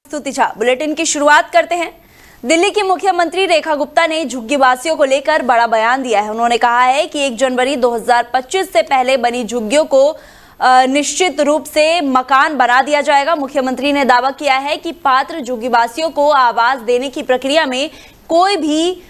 स्तुति झा। बुलेटिन की शुरुआत करते हैं। दिल्ली की मुख्यमंत्री रेखा गुप्ता ने झुग्गीवासियों को लेकर बड़ा बयान दिया है। उन्होंने कहा है कि 1 जनवरी 2025 से पहले बनी झुग्गियों को निश्चित रूप से मकान बना दिया जाएगा। मुख्यमंत्री ने दावा किया है कि पात्र झुग्गीवासियों को आवास देने की प्रक्रिया में कोई भी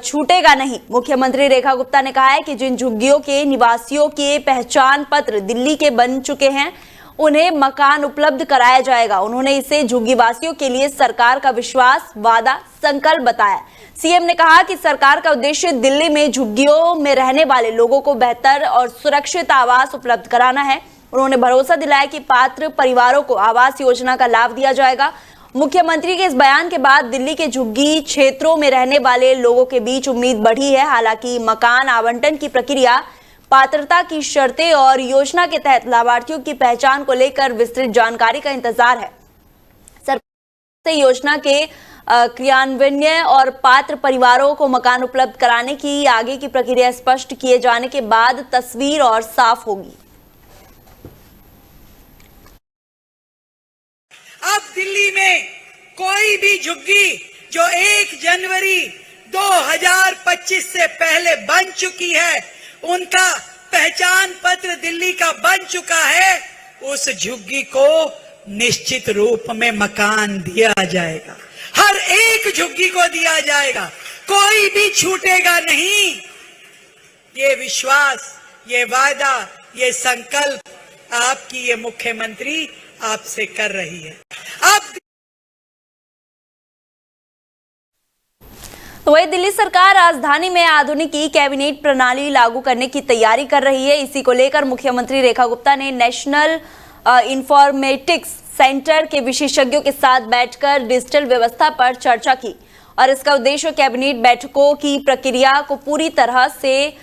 छूटेगा नहीं। मुख्यमंत्री रेखा गुप्ता ने कहा है कि जिन झुग्गियों के निवासियों के पहचान पत्र दिल्ली के बन चुके हैं उन्हें मकान उपलब्ध कराया जाएगा। उन्होंने इसे झुग्गीवासियों के लिए सरकार का विश्वास, वादा, संकल्प बताया। सीएम ने कहा कि सरकार का उद्देश्य दिल्ली में झुग्गियों में रहने वाले लोगों को बेहतर और सुरक्षित आवास उपलब्ध कराना है। उन्होंने भरोसा दिलाया कि पात्र परिवारों को आवास योजना का लाभ दिया जाएगा। मुख्यमंत्री के इस बयान के बाद दिल्ली के झुग्गी क्षेत्रों में रहने वाले लोगों के बीच उम्मीद बढ़ी है। हालांकि मकान आवंटन की प्रक्रिया, पात्रता की शर्तें और योजना के तहत लाभार्थियों की पहचान को लेकर विस्तृत जानकारी का इंतजार है। सरकार से योजना के क्रियान्वयन और पात्र परिवारों को मकान उपलब्ध कराने की आगे की प्रक्रिया स्पष्ट किए जाने के बाद तस्वीर और साफ होगी। अब दिल्ली में कोई भी झुग्गी जो 1 जनवरी 2025 से पहले बन चुकी है, उनका पहचान पत्र दिल्ली का बन चुका है, उस झुग्गी को निश्चित रूप में मकान दिया जाएगा। हर एक झुग्गी को दिया जाएगा, कोई भी छूटेगा नहीं। ये विश्वास, ये वादा, ये संकल्प आपकी ये मुख्यमंत्री आपसे कर रही है। अब तो वही दिल्ली सरकार राजधानी में आधुनिक ई कैबिनेट प्रणाली लागू करने की तैयारी कर रही है। इसी को लेकर मुख्यमंत्री रेखा गुप्ता ने नेशनल इंफॉर्मेटिक्स सेंटर के विशेषज्ञों के साथ बैठकर डिजिटल व्यवस्था पर चर्चा की और इसका उद्देश्य कैबिनेट बैठकों की प्रक्रिया को पूरी तरह से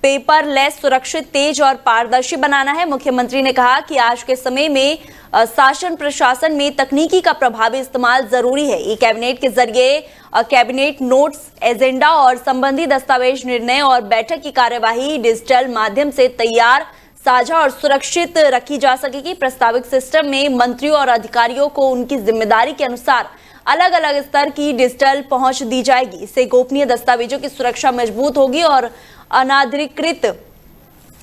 पेपरलेस, सुरक्षित, तेज और पारदर्शी बनाना है। मुख्यमंत्री ने कहा कि आज के समय में शासन प्रशासन में तकनीकी का प्रभावी इस्तेमाल जरूरी है। ई कैबिनेट के जरिए कैबिनेट नोट्स, एजेंडा और संबंधी दस्तावेज, निर्णय और बैठक की कार्यवाही डिजिटल माध्यम से तैयार, साझा और सुरक्षित रखी जा सकेगी। प्रस्तावित सिस्टम में मंत्रियों और अधिकारियों को उनकी जिम्मेदारी के अनुसार अलग अलग स्तर की डिजिटल पहुंच दी जाएगी। इससे गोपनीय दस्तावेजों की सुरक्षा मजबूत होगी और अनाधिकृत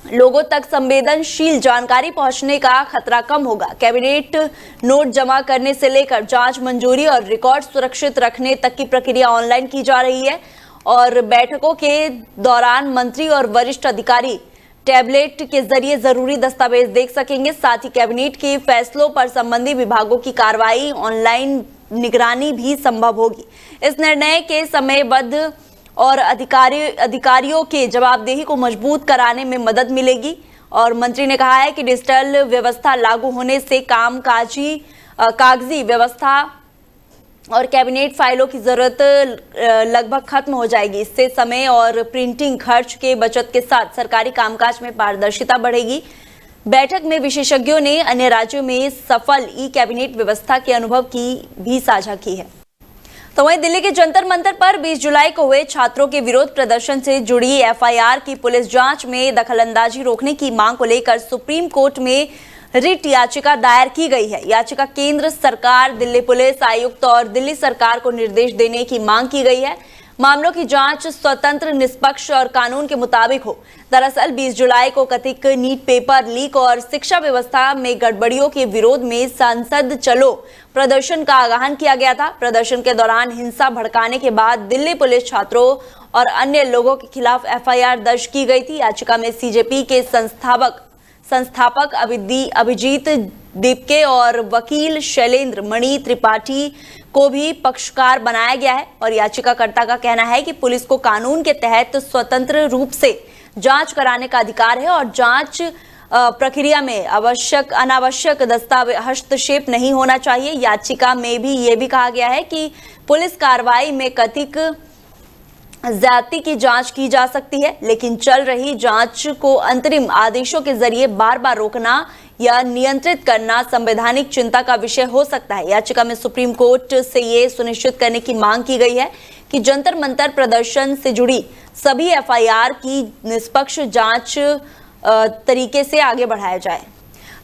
लोगों तक संवेदनशील जानकारी पहुंचने का खतरा कम होगा। कैबिनेट नोट जमा करने से लेकर जांच, मंजूरी और रिकॉर्ड सुरक्षित रखने तक की प्रक्रिया ऑनलाइन की जा रही है और बैठकों के दौरान मंत्री और वरिष्ठ अधिकारी टैबलेट के जरिए जरूरी दस्तावेज देख सकेंगे। साथ ही कैबिनेट के फैसलों पर संबंधित विभागों की कार्रवाई, ऑनलाइन निगरानी भी संभव होगी। इस निर्णय के समयबद्ध और अधिकारियों के जवाबदेही को मजबूत कराने में मदद मिलेगी और मंत्री ने कहा है कि डिजिटल व्यवस्था लागू होने से कागजी व्यवस्था और कैबिनेट फाइलों की जरूरत लगभग खत्म हो जाएगी। इससे समय और प्रिंटिंग खर्च के बचत के साथ सरकारी कामकाज में पारदर्शिता बढ़ेगी। बैठक में विशेषज्ञों ने अन्य राज्यों में सफल ई कैबिनेट व्यवस्था के अनुभव की भी साझा की है। तो वहीं दिल्ली के जंतर मंतर पर 20 जुलाई को हुए छात्रों के विरोध प्रदर्शन से जुड़ी एफआईआर की पुलिस जांच में दखलंदाजी रोकने की मांग को लेकर सुप्रीम कोर्ट में रिट याचिका दायर की गई है। याचिका केंद्र सरकार, दिल्ली पुलिस आयुक्त और दिल्ली सरकार को निर्देश देने की मांग की गई है। मामलों की जांच स्वतंत्र, निष्पक्ष और कानून के मुताबिक हो। दरअसल 20 जुलाई को कथित नीट पेपर लीक और शिक्षा व्यवस्था में गड़बड़ियों के विरोध में संसद चलो प्रदर्शन का आह्वान किया गया था। प्रदर्शन के दौरान हिंसा भड़काने के बाद दिल्ली पुलिस छात्रों और अन्य लोगों के खिलाफ एफआईआर दर्ज की गई थी। याचिका में सीजेपी के संस्थापक अभिजीत दीपके और वकील शैलेंद्र मणि त्रिपाठी को भी पक्षकार बनाया गया है और याचिकाकर्ता का कहना है कि पुलिस को कानून के तहत स्वतंत्र रूप से जांच कराने का अधिकार है और जांच प्रक्रिया में अनावश्यक हस्तक्षेप नहीं होना चाहिए। याचिका में भी ये भी कहा गया है कि पुलिस कार्रवाई में कथित ज्यादती की जांच की जा सकती है, लेकिन चल रही जांच को अंतरिम आदेशों के जरिए बार बार रोकना या नियंत्रित करना संवैधानिक चिंता का विषय हो सकता है। याचिका में सुप्रीम कोर्ट से ये सुनिश्चित करने की मांग की गई है कि जंतर मंतर प्रदर्शन से जुड़ी सभी एफआईआर की निष्पक्ष जांच तरीके से आगे बढ़ाया जाए।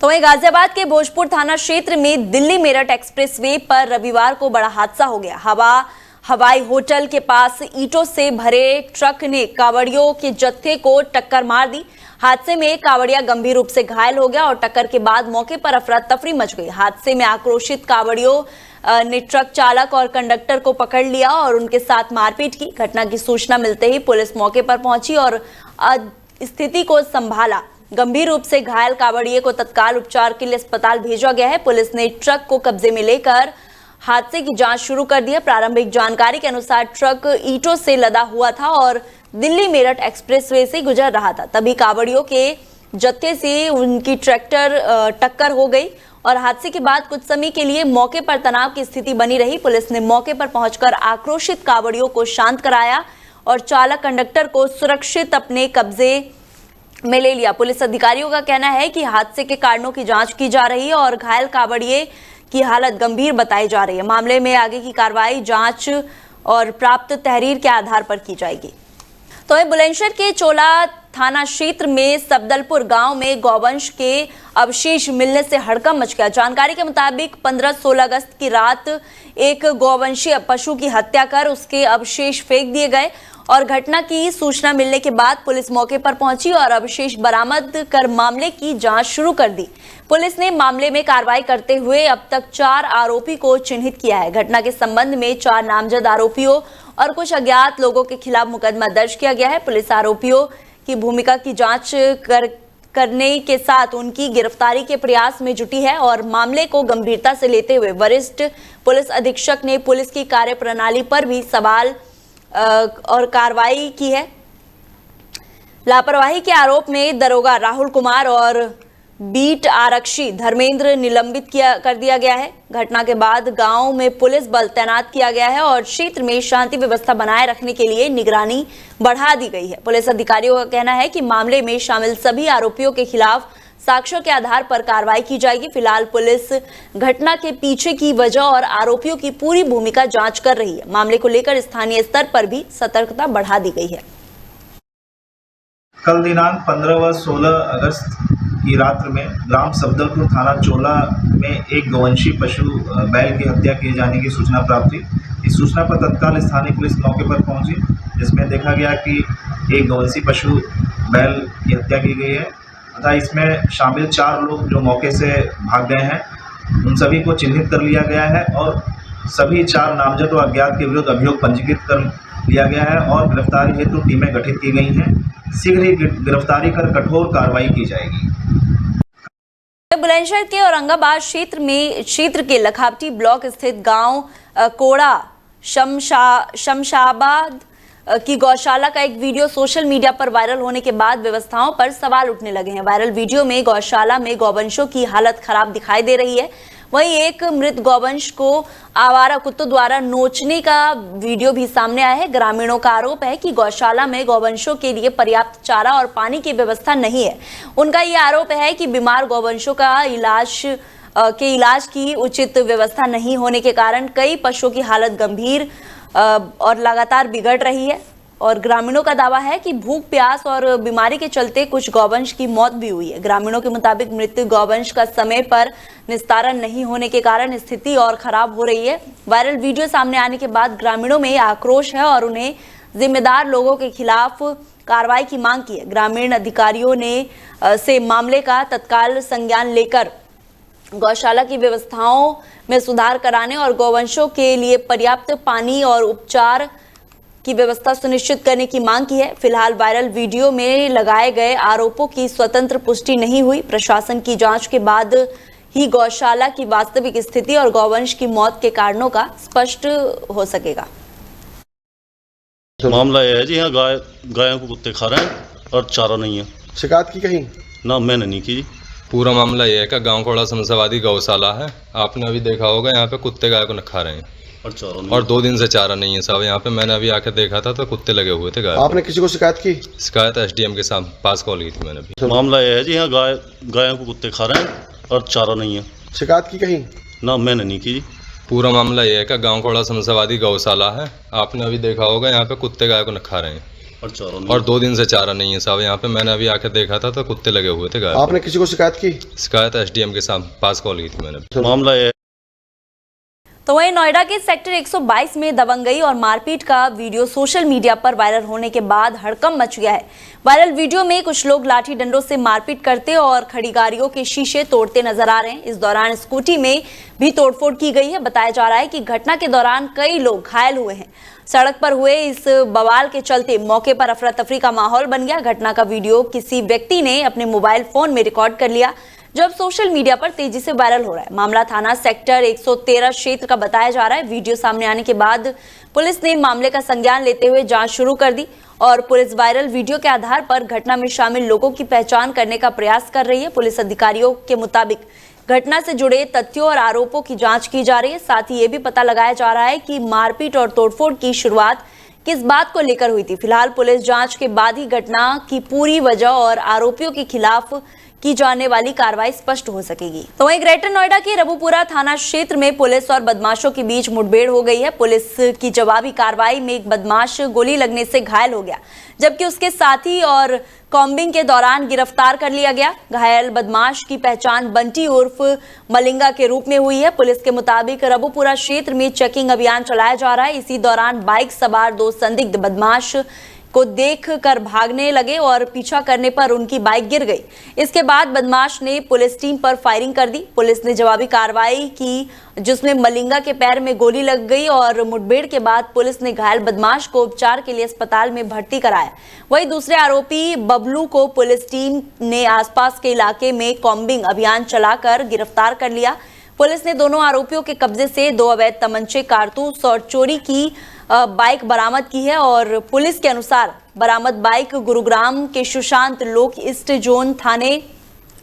तो वहीं गाजियाबाद के भोजपुर थाना क्षेत्र में दिल्ली मेरठ एक्सप्रेसवे पर रविवार को बड़ा हादसा हो गया। हवाई होटल के पास ईंटों से भरे ट्रक ने कावड़ियों के जत्थे को टक्कर मार दी। हादसे में एक कावड़िया गंभीर रूप से घायल हो गया और टक्कर के बाद मौके पर अफरा तफरी मच गई। हादसे में आक्रोशित कावड़ियों ने ट्रक चालक और कंडक्टर को पकड़ लिया और उनके साथ मारपीट की। घटना की सूचना मिलते ही पुलिस मौके पर पहुंची और स्थिति को संभाला। गंभीर रूप से घायल कावड़िए को तत्काल उपचार के लिए अस्पताल भेजा गया है। पुलिस ने ट्रक को कब्जे में लेकर हादसे की जांच शुरू कर दी है। प्रारंभिक जानकारी के अनुसार ट्रक ईंटों से लदा हुआ था और दिल्ली मेरठ एक्सप्रेसवे से गुजर रहा था। तभी कावड़ियों के जत्थे से उनकी ट्रैक्टर टक्कर हो गई और हादसे के बाद कुछ समय के लिए मौके पर तनाव की स्थिति बनी रही। पुलिस ने मौके पर पहुंचकर आक्रोशित कावड़ियों को शांत कराया और चालक कंडक्टर को सुरक्षित अपने कब्जे में ले लिया। पुलिस अधिकारियों का कहना है कि हादसे के कारणों की जांच की जा रही है और घायल कावड़िए की हालत गंभीर बताई जा रही है। मामले में आगे की कार्रवाई जांच और प्राप्त तहरीर के आधार पर की जाएगी। तो बुलंदशहर के चोला थाना क्षेत्र में सबदलपुर गांव में गौवंश के अवशेष मिलने से हड़कंप मच गया। जानकारी के मुताबिक 15-16 अगस्त की रात एक गौवंशीय पशु की हत्या कर उसके अवशेष फेंक दिए गए और घटना की सूचना मिलने के बाद पुलिस मौके पर पहुंची और अवशेष बरामद कर मामले की जांच शुरू कर दी। पुलिस ने मामले में कार्रवाई करते हुए अब तक 4 आरोपी को चिन्हित किया है। घटना के संबंध में 4 नामजद आरोपियों और कुछ अज्ञात लोगों के खिलाफ मुकदमा दर्ज किया गया है। पुलिस आरोपियों की भूमिका की जांच करने के साथ उनकी गिरफ्तारी के प्रयास में जुटी है और मामले को गंभीरता से लेते हुए वरिष्ठ पुलिस अधीक्षक ने पुलिस की कार्यप्रणाली पर भी सवाल और कार्रवाई की है। लापरवाही के आरोप में दरोगा राहुल कुमार और बीट आरक्षी धर्मेंद्र निलंबित कर दिया गया है। घटना के बाद गांव में पुलिस बल तैनात किया गया है और क्षेत्र में शांति व्यवस्था बनाए रखने के लिए निगरानी बढ़ा दी गई है। पुलिस अधिकारियों का कहना है कि मामले में शामिल सभी आरोपियों के खिलाफ साक्ष्यों के आधार पर कार्रवाई की जाएगी। फिलहाल पुलिस घटना के पीछे की वजह और आरोपियों की पूरी भूमिका जांच कर रही है। मामले को लेकर स्थानीय स्तर पर भी सतर्कता बढ़ा दी गई है। कल दिनांक 15 व 16 अगस्त की रात्रि में ग्राम सबदलपुर थाना चोला में एक गौवंशी पशु बैल की हत्या किए जाने की सूचना प्राप्त हुई। इस सूचना पर तत्काल स्थानीय पुलिस मौके पर पहुंची, जिसमें देखा गया कि एक गौवंशी पशु बैल की हत्या की गई है तथा इसमें शामिल 4 लोग जो मौके से भाग गए हैं उन सभी को चिन्हित कर लिया गया है और सभी 4 नामजद व अज्ञात के विरुद्ध अभियोग पंजीकृत कर लिया गया है और गिरफ्तारी हेतु टीमें गठित की गई हैं। शीघ्र ही गिरफ्तारी कर कठोर कार्रवाई की जाएगी। बुलंदशहर के औरंगाबाद क्षेत्र के लखावटी ब्लॉक स्थित गांव कोड़ा शमशाबाद की गौशाला का एक वीडियो सोशल मीडिया पर वायरल होने के बाद व्यवस्थाओं पर सवाल उठने लगे हैं। वायरल वीडियो में गौशाला में गौवंशों की हालत खराब दिखाई दे रही है। वहीं एक मृत गौवंश को आवारा कुत्तों द्वारा नोचने का वीडियो भी सामने आया है। ग्रामीणों का आरोप है कि गौशाला में गौवंशों के लिए पर्याप्त चारा और पानी की व्यवस्था नहीं है। उनका यह आरोप है कि बीमार गौवंशों का इलाज की उचित व्यवस्था नहीं होने के कारण कई पशुओं की हालत गंभीर और लगातार बिगड़ रही है और ग्रामीणों का दावा है कि भूख प्यास और बीमारी के चलते कुछ गौवंश की मौत भी हुई है। ग्रामीणों के मुताबिक मृत गौवंश का समय पर निस्तारण नहीं होने के कारण स्थिति और खराब हो रही है। वायरल वीडियो सामने आने के बाद ग्रामीणों में आक्रोश है और उन्हें जिम्मेदार लोगों के खिलाफ कार्रवाई की मांग की है। ग्रामीण अधिकारियों ने से मामले का तत्काल संज्ञान लेकर गौशाला की व्यवस्थाओं में सुधार कराने और गौवंशों के लिए पर्याप्त पानी और उपचार की व्यवस्था सुनिश्चित करने की मांग की है। फिलहाल वायरल वीडियो में लगाए गए आरोपों की स्वतंत्र पुष्टि नहीं हुई। प्रशासन की जांच के बाद ही गौशाला की वास्तविक स्थिति और गौवंश की मौत के कारणों का स्पष्ट हो सकेगा। मामला यह है जी, यहाँ गायों को कुत्ते खा रहे हैं और चारा नहीं है। शिकायत की कहीं? ना, मैंने नहीं की। पूरा मामला यह है कि गांव कोड़ा शमशाबादी गौशाला है। आपने अभी देखा होगा यहाँ पे कुत्ते गाय को न खा रहे हैं और 2 दिन से चारा नहीं है साहब। यहाँ पे मैंने अभी आके देखा था तो कुत्ते लगे हुए थे गाय। आपने किसी को शिकायत की? शिकायत SDM के साथ पास कॉल की थी मैंने अभी। मामला यह है जी, यहाँ गायों को कुत्ते खा रहे हैं और चारा नहीं है। शिकायत की कहीं? ना, मैंने नहीं की। पूरा मामला यह है कि गांव कोड़ा शमशाबादी गौशाला है। आपने अभी देखा होगा यहाँ पे कुत्ते गाय को न खा रहे हैं और 2 दिन से चारा नहीं है साहब यहाँ पे। मैंने अभी आकर देखा था तो कुत्ते लगे हुए थे गाय। आपने किसी को शिकायत की? शिकायत SDM के पास कॉल की थी मैंने। मामला ये तो वहीं नोएडा के सेक्टर 122 में दबंगई और मारपीट का वीडियो सोशल मीडिया पर वायरल होने के बाद हड़कंप मच गया है। वायरल वीडियो में कुछ लोग लाठी डंडों से मारपीट करते और खड़ी गाड़ियों के शीशे तोड़ते नजर आ रहे हैं। इस दौरान स्कूटी में भी तोड़फोड़ की गई है। बताया जा रहा है कि घटना के दौरान कई लोग घायल हुए हैं। सड़क पर हुए इस बवाल के चलते मौके पर अफरा तफरी का माहौल बन गया। घटना का वीडियो किसी व्यक्ति ने अपने मोबाइल फोन में रिकॉर्ड कर लिया, जब सोशल मीडिया पर तेजी से वायरल हो रहा है। मामला थाना सेक्टर 113 क्षेत्र का बताया जा रहा है। वीडियो सामने आने के बाद पुलिस ने मामले का संज्ञान लेते हुए जांच शुरू कर दी और पुलिस वायरल वीडियो के आधार पर घटना में शामिल लोगों की पहचान करने का प्रयास कर रही है। पुलिस अधिकारियों के मुताबिक घटना से जुड़े तथ्यों और आरोपों की जांच की जा रही है। साथ ही ये भी पता लगाया जा रहा है कि मारपीट और तोड़फोड़ की शुरुआत किस बात को लेकर हुई थी। फिलहाल पुलिस जांच के बाद ही घटना की पूरी वजह और आरोपियों के खिलाफ की जाने वाली कार्रवाई स्पष्ट हो सकेगी। तो वहीं ग्रेटर नोएडा के रबुपुरा थाना क्षेत्र में पुलिस और बदमाशों के बीच मुठभेड़ हो गई है। पुलिस की जवाबी कार्रवाई में एक बदमाश गोली लगने से घायल हो गया, जबकि उसके साथी और कॉम्बिंग के दौरान गिरफ्तार कर लिया गया। घायल बदमाश की पहचान बंटी उर्फ मलिंगा के रूप में हुई है। पुलिस के मुताबिक रबुपुरा क्षेत्र में चेकिंग अभियान चलाया जा रहा है। इसी दौरान बाइक सवार 2 संदिग्ध बदमाश को देख कर भागने लगे और पीछा करने पर उनकी बाइक गिर गई। इसके बाद बदमाश ने पुलिस टीम पर फायरिंग कर दी। पुलिस ने जवाबी कार्रवाई की, जिसमें मलिंगा के पैर में गोली लग गई और मुठभेड़ के बाद पुलिस ने घायल बदमाश को उपचार के लिए अस्पताल में भर्ती कराया। वहीं दूसरे आरोपी बबलू को पुलिस टीम ने आसपास के इलाके में कॉम्बिंग अभियान चलाकर गिरफ्तार कर लिया। पुलिस ने दोनों आरोपियों के कब्जे से 2 अवैध तमंचे, कारतूस और चोरी की बाइक बरामद की है और पुलिस के अनुसार बरामद बाइक गुरुग्राम के सुशांत लोक ईस्ट जोन थाने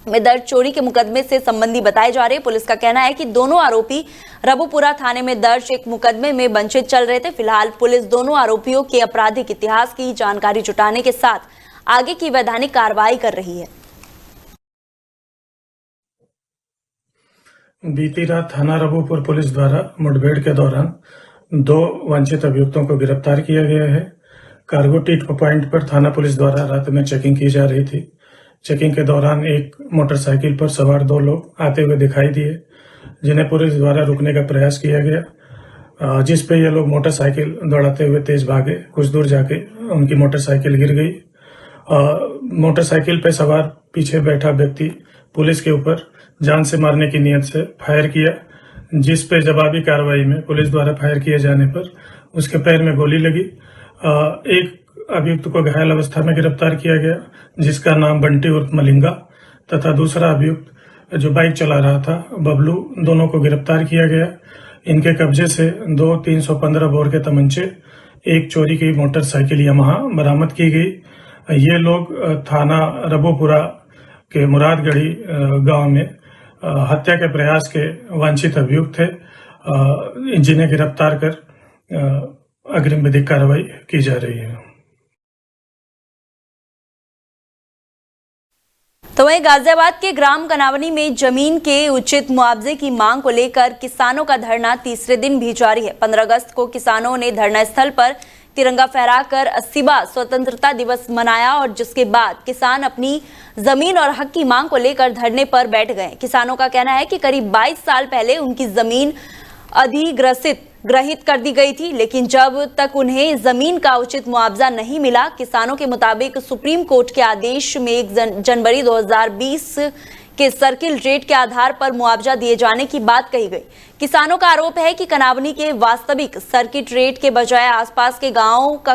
में दर्ज चोरी के मुकदमे से संबंधी बताए जा रहे हैं। पुलिस का कहना है कि दोनों आरोपी रबुपुरा थाने में दर्ज एक मुकदमे में वंचित चल रहे थे। फिलहाल पुलिस दोनों आरोपियों के आपराधिक इतिहास की जानकारी जुटाने के साथ आगे की वैधानिक कार्रवाई कर रही है। बीती रात थाना रबुपुर पुलिस द्वारा मुठभेड़ के दौरान 2 वांछित अभियुक्तों को गिरफ्तार किया गया है। कार्गो टीट पॉइंट पर थाना पुलिस द्वारा रात में चेकिंग की जा रही थी। चेकिंग के दौरान एक मोटरसाइकिल पर सवार 2 लोग आते हुए दिखाई दिए, जिन्हें पुलिस द्वारा रुकने का प्रयास किया गया, जिस पे ये लोग मोटरसाइकिल दौड़ाते हुए तेज भागे। कुछ दूर जाके उनकी मोटरसाइकिल गिर गई। मोटरसाइकिल पे सवार पीछे बैठा व्यक्ति पुलिस के ऊपर जान से मारने की नीयत से फायर किया, जिस पे जवाबी कार्रवाई में पुलिस द्वारा फायर किए जाने पर उसके पैर में गोली लगी। एक अभियुक्त को घायल अवस्था में गिरफ्तार किया गया, जिसका नाम बंटी उर्फ मलिंगा, तथा दूसरा अभियुक्त जो बाइक चला रहा था बबलू, दोनों को गिरफ्तार किया गया। इनके कब्जे से 2 315 बोर के तमंचे, एक चोरी की मोटरसाइकिल यामाहा बरामद की गई। ये लोग थाना रबुपुरा के मुरादगढ़ी गांव में हत्या के प्रयास के वांछित अभियुक्त थे, जिन्हें गिरफ्तार कर अग्रिम विधिक कार्रवाई की जा रही है। तो वहीं गाजियाबाद के ग्राम कनावनी में जमीन के उचित मुआवजे की मांग को लेकर किसानों का धरना तीसरे दिन भी जारी है। 15 अगस्त को किसानों ने धरना स्थल पर तिरंगा फहराकर 80वां स्वतंत्रता दिवस मनाया और जिसके बाद किसान अपनी जमीन और हक की मांग को लेकर धरने पर बैठ गए। किसानों का कहना है कि करीब 22 साल पहले उनकी जमीन अधिग्रहित कर दी गई थी, लेकिन जब तक उन्हें जमीन का उचित मुआवजा नहीं मिला। किसानों के मुताबिक सुप्रीम कोर्ट के आदेश में 1 जनवरी 2020 के सर्किल रेट के आधार पर मुआवजा दिए जाने की बात कही गई। किसानों का आरोप है कि कनावनी के वास्तविक सर्किट रेट के बजाय आसपास के गांव का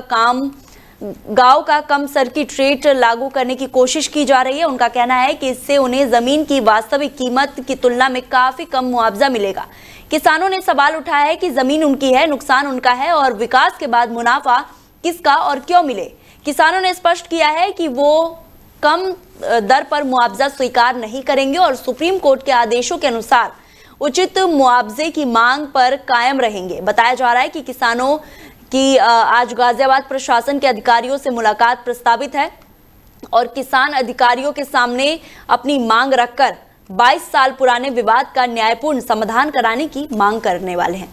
कम सर्किट रेट लागू करने की कोशिश की जा रही है। उनका कहना है कि इससे उन्हें जमीन की वास्तविक कीमत की तुलना में काफी कम मुआवजा मिलेगा। किसानों ने सवाल उठाया है कि जमीन उनकी है, नुकसान उनका है और विकास के बाद मुनाफा किसका और क्यों मिले। किसानों ने स्पष्ट किया है कि वो कम दर पर मुआवजा स्वीकार नहीं करेंगे और सुप्रीम कोर्ट के आदेशों के अनुसार उचित मुआवजे की मांग पर कायम रहेंगे। बताया जा रहा है कि किसानों की आज गाजियाबाद प्रशासन के अधिकारियों से मुलाकात प्रस्तावित है और किसान अधिकारियों के सामने अपनी मांग रखकर 22 साल पुराने विवाद का न्यायपूर्ण समाधान कराने की मांग करने वाले हैं।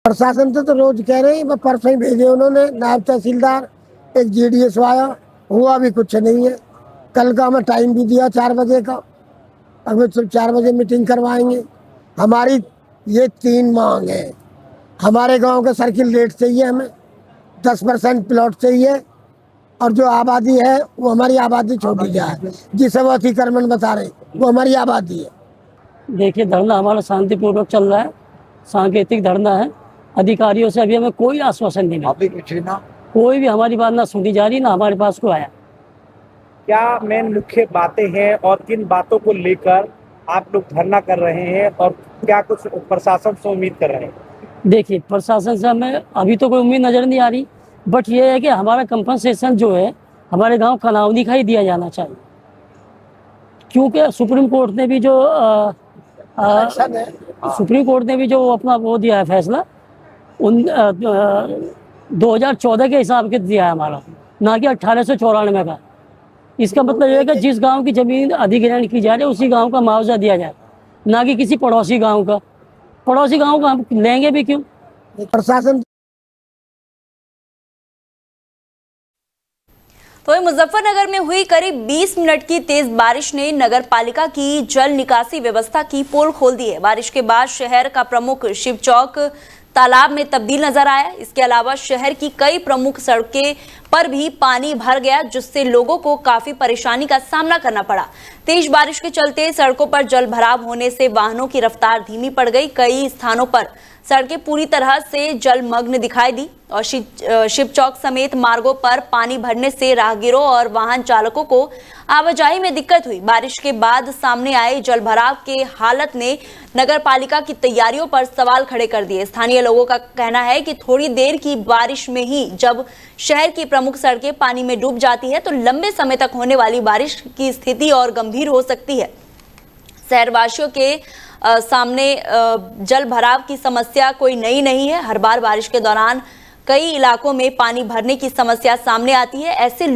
प्रशासन से तो रोज कह रहे हैं, परसों ही भेजे उन्होंने नायब तहसीलदार एक GDS आया, हुआ भी कुछ नहीं है। कल का हमें टाइम भी दिया 4 बजे का, अभी सिर्फ 4 बजे मीटिंग करवाएंगे। हमारी ये 3 मांग है। हमारे गांव का सर्किल रेट चाहिए, हमें 10% प्लॉट चाहिए, और जो आबादी है वो हमारी आबादी छोड़ी जाए, जिसे वो अतिक्रमण बता रहे वो हमारी आबादी है। देखिए, धरना हमारा शांतिपूर्वक चल रहा है, सांकेतिक धरना है। अधिकारियों से अभी हमें कोई आश्वासन नहीं मिला, कोई भी हमारी बात ना सुनी जा रही, ना हमारे पास को आया। क्या मेन मुख्य बातें हैं और किन बातों को लेकर आप लोग धरना कर रहे हैं, और क्या कुछ प्रशासन से उम्मीद कर रहे हैं? देखिए, प्रशासन से हमें अभी तो कोई उम्मीद नजर नहीं आ रही, बट ये है कि हमारा कंपनसेशन जो है हमारे गांव कनावनी का ही दिया जाना चाहिए, क्योंकि सुप्रीम कोर्ट ने भी जो अपना वो दिया है फैसला, 2014 के हिसाब के दिया है हमारा, ना कि 1894 का। इसका मतलब ये है कि जिस गांव की जमीन अधिग्रहण की जा रही है उसी गांव का मुआवजा दिया जाए, ना कि किसी पड़ोसी गांव का। पड़ोसी गांव का हम लेंगे भी क्यों? प्रशासन तो मुजफ्फरनगर में हुई करीब 20 मिनट की तेज बारिश ने नगर पालिका की जल निकासी व्यवस्था की पोल खोल दी है। बारिश के बाद शहर का प्रमुख शिव चौक तालाब में तब्दील नजर आया। इसके अलावा शहर की कई प्रमुख सड़कें पर भी पानी भर गया, जिससे लोगों को काफी परेशानी का सामना करना पड़ा। तेज बारिश के चलते सड़कों पर जल भराव होने से वाहनों की रफ्तार धीमी पड़ गई। कई स्थानों पर सड़कें पूरी तरह से जलमग्न दिखाई दी और शिव चौक समेत मार्गों पर पानी भरने से राहगीरों और वाहन चालकों को आवाजाही में दिक्कत हुई। बारिश के बाद सामने आए जलभराव के हालत ने नगर पालिका की तैयारियों पर सवाल खड़े कर दिए। स्थानीय लोगों का कहना है कि थोड़ी देर की बारिश में ही जब शहर की प्रमुख सड़कें पानी में डूब जाती है तो लंबे समय तक होने वाली बारिश की स्थिति और गंभीर हो सकती है। शहरवासियों के सामने जल भराव की समस्या कोई नई नहीं है। हर बार बारिश के दौरान कई इलाकों में पानी भरने की समस्या सामने आती है। ऐसे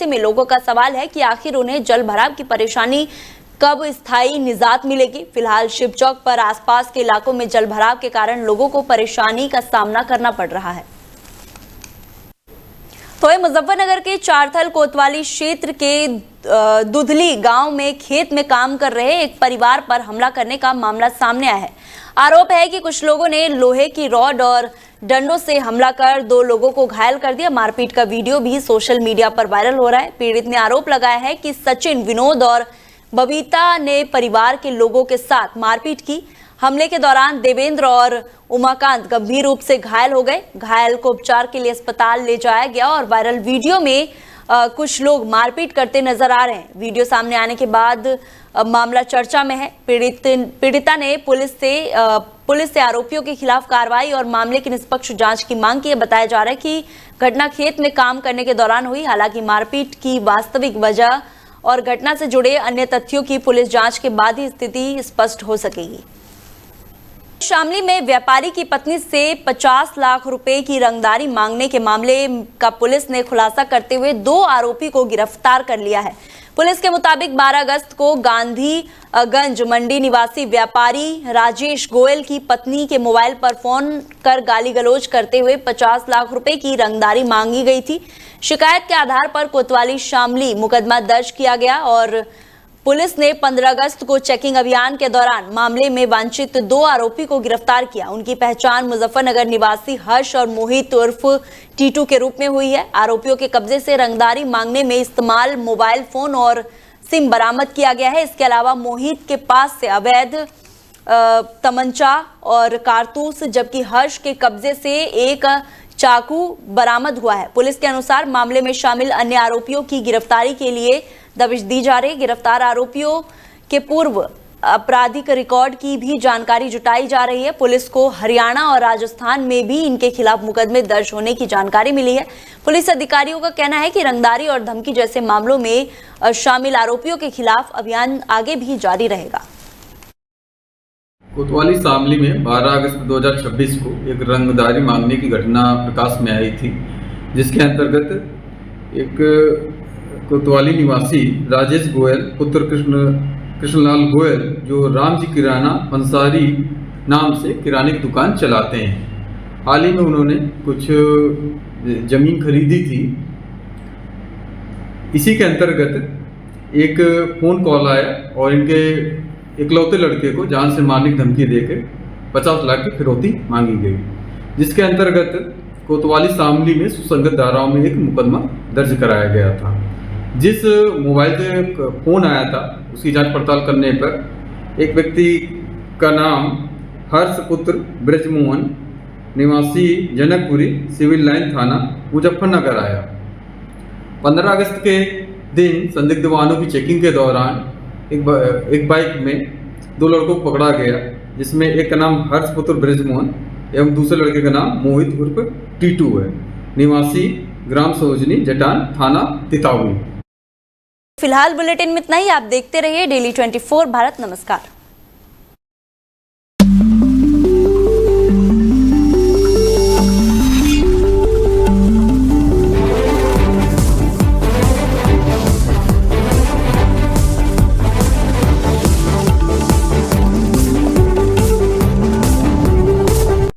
में लोगों का सवाल है कि आखिर उन्हें जल भराव की परेशानी कब स्थायी निजात मिलेगी। फिलहाल शिव चौक पर आसपास के इलाकों में जल भराव के कारण लोगों को परेशानी का सामना करना पड़ रहा है। तो मुजफ्फरनगर के चारथल कोतवाली क्षेत्र के दुधली गांव में खेत में काम कर रहे एक परिवार पर हमला करने का मामला सामने आया है। आरोप है कि कुछ लोगों ने लोहे की रॉड और डंडों से हमला कर 2 लोगों को घायल कर दिया। मारपीट का वीडियो भी सोशल मीडिया पर वायरल हो रहा है। पीड़ित ने आरोप लगाया है कि सचिन, विनोद और बबीता ने परिवार के लोगों के साथ मारपीट की। हमले के दौरान देवेंद्र और उमाकांत गंभीर रूप से घायल हो गए। घायल को उपचार के लिए अस्पताल ले जाया गया और वायरल वीडियो में कुछ लोग मारपीट करते नजर आ रहे हैं। वीडियो सामने आने के बाद मामला चर्चा में है। पीड़िता ने पुलिस से आरोपियों के खिलाफ कार्रवाई और मामले की निष्पक्ष जांच की मांग की है। बताया जा रहा है कि घटना खेत में काम करने के दौरान हुई। हालांकि मारपीट की वास्तविक वजह और घटना से जुड़े अन्य तथ्यों की पुलिस जांच के बाद ही स्थिति स्पष्ट हो सकेगी। शामली में व्यापारी की पत्नी से 50 लाख रुपए की रंगदारी मांगने के मामले का पुलिस ने खुलासा करते हुए 2 आरोपी को गिरफ्तार कर लिया है। पुलिस के मुताबिक 12 अगस्त को गांधीगंज मंडी निवासी व्यापारी राजेश गोयल की पत्नी के मोबाइल पर फोन कर गाली गलौज करते हुए 50 लाख रुपए की रंगदारी मांगी गई थी। शिकायत के आधार पर कोतवाली शामली मुकदमा दर्ज किया गया और पुलिस ने 15 अगस्त को चेकिंग अभियान के दौरान मामले में वांछित 2 आरोपी को गिरफ्तार किया। उनकी पहचान मुजफ्फरनगर निवासी हर्ष और मोहित उर्फ टीटू के रूप में हुई है। आरोपियों के कब्जे से रंगदारी मांगने में इस्तेमाल मोबाइल फोन और सिम बरामद किया गया है। इसके अलावा मोहित के पास से अवैध तमंचा और कारतूस, जबकि हर्ष के कब्जे से एक चाकू बरामद हुआ है। पुलिस के अनुसार मामले में शामिल अन्य आरोपियों की गिरफ्तारी के लिए दबिश दी जा रही है। गिरफ्तार आरोपियों के पूर्व आपराधिक रिकॉर्ड की भी जानकारी जुटाई जा रही है। पुलिस को हरियाणा और राजस्थान में भी इनके खिलाफ मुकदमे दर्ज होने की जानकारी मिली है। पुलिस अधिकारियों का कहना है कि रंगदारी और धमकी जैसे मामलों में शामिल आरोपियों के खिलाफ अभियान आगे भी जारी रहेगा। कोतवाली शामली में 12 अगस्त 2026 को एक रंगदारी मांगने की घटना प्रकाश में आई थी, जिसके अंतर्गत एक कोतवाली निवासी राजेश गोयल पुत्र कृष्णलाल गोयल, जो राम जी किराना अंसारी नाम से किराने की दुकान चलाते हैं, हाल ही में उन्होंने कुछ जमीन खरीदी थी। इसी के अंतर्गत एक फ़ोन कॉल आया और इनके इकलौते लड़के को जान से मारने की धमकी देकर 50 लाख की फिरौती मांगी गई, जिसके अंतर्गत कोतवाली शामली में सुसंगत धाराओं में एक मुकदमा दर्ज कराया गया था। जिस मोबाइल से फ़ोन आया था उसकी जांच पड़ताल करने पर एक व्यक्ति का नाम हर्षपुत्र ब्रजमोहन निवासी जनकपुरी सिविल लाइन थाना मुजफ्फरनगर आया। 15 अगस्त के दिन संदिग्ध वाहनों की चेकिंग के दौरान एक बाइक में 2 लड़कों को पकड़ा गया, जिसमें एक का नाम हर्षपुत्र ब्रजमोहन एवं दूसरे लड़के का नाम मोहित उर्फ टीटू है, निवासी ग्राम सरोजनी जटान थाना तितावी। फिलहाल बुलेटिन में इतना ही। आप देखते रहिए डेली 24 भारत। नमस्कार।